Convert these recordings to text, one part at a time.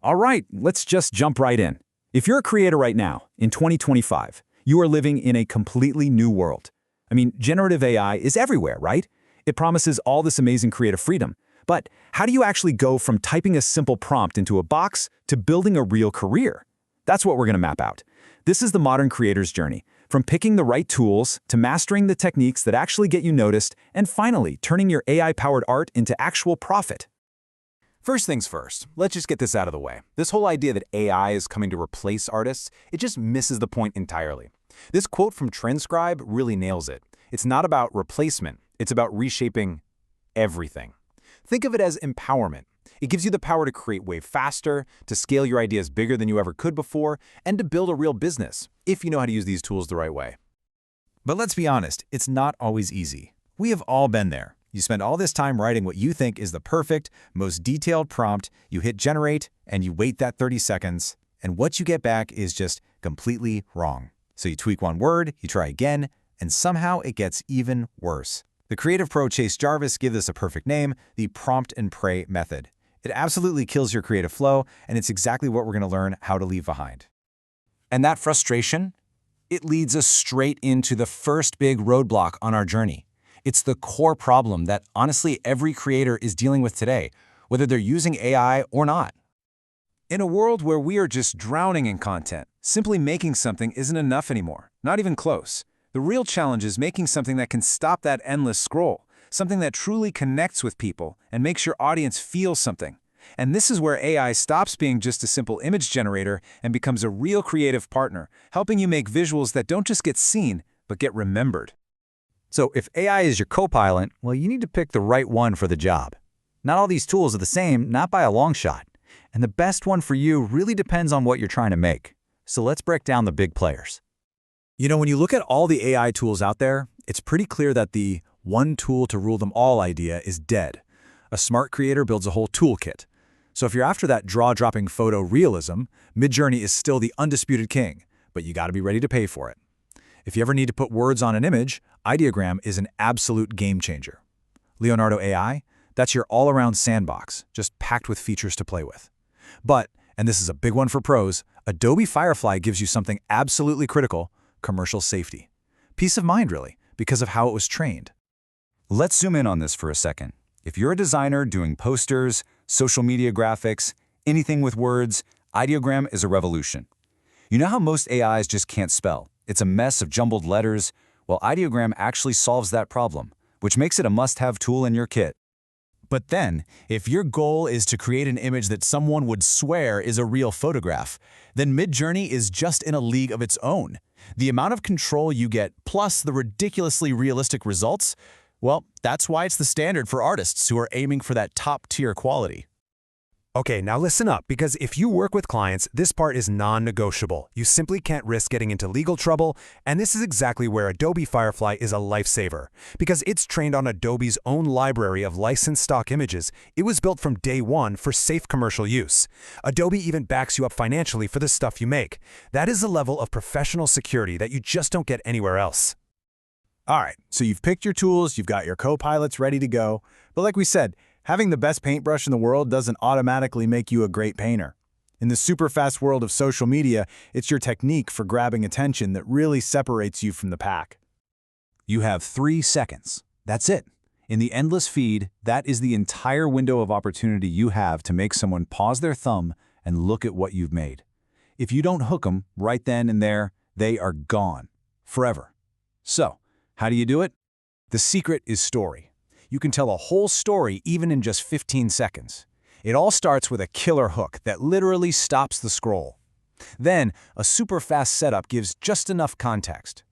All right, let's just jump right in. If you're a creator right now, in 2025, you are living in a completely new world. I mean, generative AI is everywhere, right? It promises all this amazing creative freedom. But how do you actually go from typing a simple prompt into a box to building a real career? That's what we're going to map out. This is the modern creator's journey, from picking the right tools to mastering the techniques that actually get you noticed, and finally, turning your AI-powered art into actual profit. First things first, let's just get this out of the way. This whole idea that AI is coming to replace artists, it just misses the point entirely. This quote from Trendscribe really nails it. It's not about replacement, it's about reshaping everything. Think of it as empowerment. It gives you the power to create way faster, to scale your ideas bigger than you ever could before, and to build a real business, if you know how to use these tools the right way. But let's be honest, it's not always easy. We have all been there. You spend all this time writing what you think is the perfect, most detailed prompt, you hit generate, and you wait that 30 seconds, and what you get back is just completely wrong. So you tweak one word, you try again, and somehow it gets even worse. The creative pro Chase Jarvis gives this a perfect name, the prompt and pray method. It absolutely kills your creative flow, and it's exactly what we're going to learn how to leave behind. And that frustration, it leads us straight into the first big roadblock on our journey. It's the core problem that honestly every creator is dealing with today, whether they're using AI or not. In a world where we are just drowning in content, simply making something isn't enough anymore, not even close. The real challenge is making something that can stop that endless scroll, something that truly connects with people and makes your audience feel something. And this is where AI stops being just a simple image generator and becomes a real creative partner, helping you make visuals that don't just get seen, but get remembered. So if AI is your co-pilot, well, you need to pick the right one for the job. Not all these tools are the same, not by a long shot. And the best one for you really depends on what you're trying to make. So let's break down the big players. You know, when you look at all the AI tools out there, it's pretty clear that the one tool to rule them all idea is dead. A smart creator builds a whole toolkit. So if you're after that draw-dropping photo realism, Midjourney is still the undisputed king, but you got to be ready to pay for it. If you ever need to put words on an image, Ideogram is an absolute game changer. Leonardo AI, that's your all-around sandbox, just packed with features to play with. But, and this is a big one for pros, Adobe Firefly gives you something absolutely critical: commercial safety. Peace of mind, really, because of how it was trained. Let's zoom in on this for a second. If you're a designer doing posters, social media graphics, anything with words, Ideogram is a revolution. You know how most AIs just can't spell? It's a mess of jumbled letters. Well, Ideogram actually solves that problem, which makes it a must-have tool in your kit. But then, if your goal is to create an image that someone would swear is a real photograph, then Midjourney is just in a league of its own. The amount of control you get, plus the ridiculously realistic results, well, that's why it's the standard for artists who are aiming for that top-tier quality. Okay, now listen up, because if you work with clients, this part is non-negotiable. You simply can't risk getting into legal trouble, and this is exactly where Adobe Firefly is a lifesaver. Because it's trained on Adobe's own library of licensed stock images, it was built from day one for safe commercial use. Adobe even backs you up financially for the stuff you make. That is a level of professional security that you just don't get anywhere else. All right, so you've picked your tools, you've got your co-pilots ready to go, but like we said, having the best paintbrush in the world doesn't automatically make you a great painter. In the super fast world of social media, it's your technique for grabbing attention that really separates you from the pack. You have 3 seconds. That's it. In the endless feed, that is the entire window of opportunity you have to make someone pause their thumb and look at what you've made. If you don't hook them right then and there, they are gone. Forever. So, how do you do it? The secret is story. You can tell a whole story even in just 15 seconds. It all starts with a killer hook that literally stops the scroll. Then, a super fast setup gives just enough context.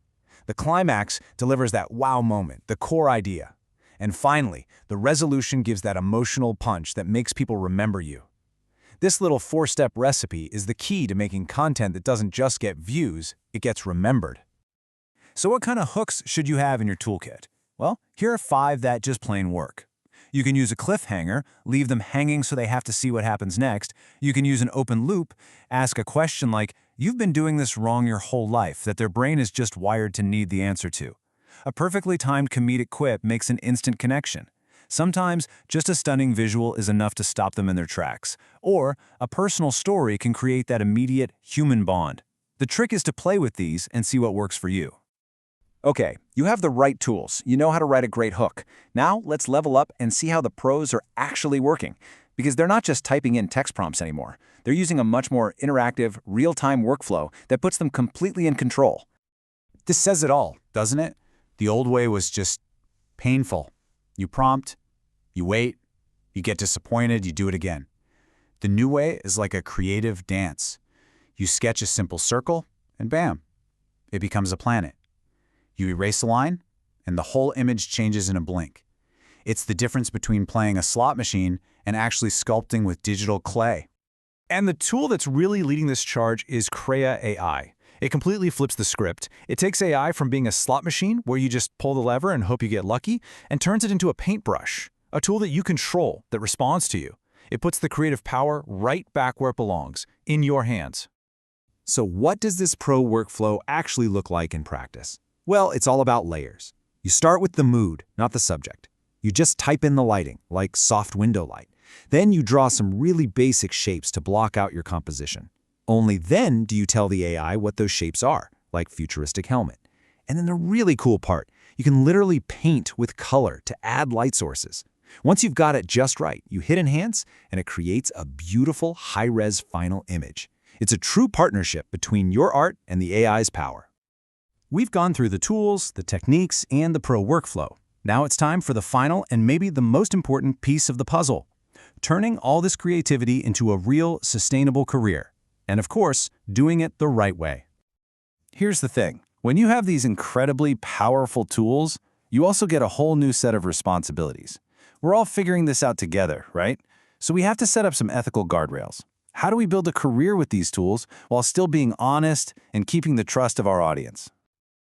The climax delivers that wow moment, the core idea. And finally, the resolution gives that emotional punch that makes people remember you. This little 4-step recipe is the key to making content that doesn't just get views, it gets remembered. So what kind of hooks should you have in your toolkit? Well, here are 5 that just plain work. You can use a cliffhanger, leave them hanging so they have to see what happens next. You can use an open loop, ask a question like, "You've been doing this wrong your whole life," that their brain is just wired to need the answer to. A perfectly timed comedic quip makes an instant connection. Sometimes, just a stunning visual is enough to stop them in their tracks, or a personal story can create that immediate human bond. The trick is to play with these and see what works for you. Okay, you have the right tools. You know how to write a great hook. Now, let's level up and see how the pros are actually working. Because they're not just typing in text prompts anymore. They're using a much more interactive, real-time workflow that puts them completely in control. This says it all, doesn't it? The old way was just painful. You prompt, you wait, you get disappointed, you do it again. The new way is like a creative dance. You sketch a simple circle, and bam, it becomes a planet. You erase a line, and the whole image changes in a blink. It's the difference between playing a slot machine and actually sculpting with digital clay. And the tool that's really leading this charge is Crea AI. It completely flips the script. It takes AI from being a slot machine where you just pull the lever and hope you get lucky, and turns it into a paintbrush, a tool that you control, that responds to you. It puts the creative power right back where it belongs, in your hands. So what does this pro workflow actually look like in practice? Well, it's all about layers. You start with the mood, not the subject. You just type in the lighting, like soft window light. Then you draw some really basic shapes to block out your composition. Only then do you tell the AI what those shapes are, like futuristic helmet. And then the really cool part, you can literally paint with color to add light sources. Once you've got it just right, you hit Enhance, and it creates a beautiful, high-res final image. It's a true partnership between your art and the AI's power. We've gone through the tools, the techniques, and the pro workflow. Now it's time for the final and maybe the most important piece of the puzzle, turning all this creativity into a real, sustainable career. And of course, doing it the right way. Here's the thing. When you have these incredibly powerful tools, you also get a whole new set of responsibilities. We're all figuring this out together, right? So we have to set up some ethical guardrails. How do we build a career with these tools while still being honest and keeping the trust of our audience?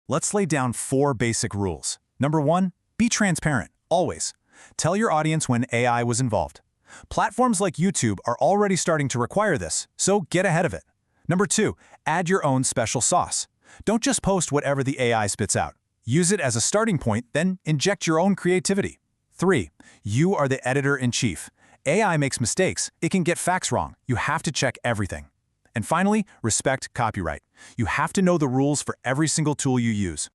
Let's lay down 4 basic rules. Number 1, be transparent, always. Tell your audience when AI was involved. Platforms like YouTube are already starting to require this, so get ahead of it. Number 2, add your own special sauce. Don't just post whatever the AI spits out. Use it as a starting point, then inject your own creativity. 3, you are the editor-in-chief. AI makes mistakes. It can get facts wrong. You have to check everything. And finally, respect copyright. You have to know the rules for every single tool you use.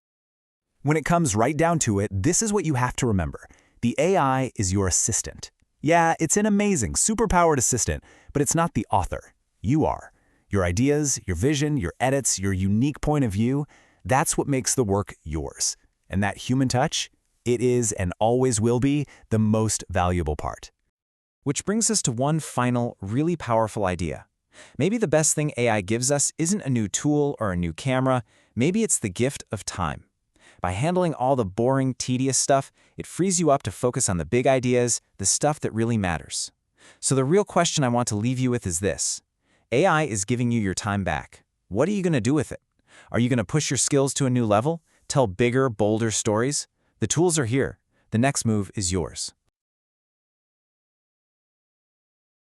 When it comes right down to it, this is what you have to remember. The AI is your assistant. Yeah, it's an amazing, superpowered assistant, but it's not the author. You are. Your ideas, your vision, your edits, your unique point of view, that's what makes the work yours. And that human touch, it is and always will be the most valuable part. Which brings us to one final, really powerful idea. Maybe the best thing AI gives us isn't a new tool or a new camera. Maybe it's the gift of time. By handling all the boring, tedious stuff, it frees you up to focus on the big ideas, the stuff that really matters. So the real question I want to leave you with is this. AI is giving you your time back. What are you going to do with it? Are you going to push your skills to a new level? Tell bigger, bolder stories? The tools are here. The next move is yours.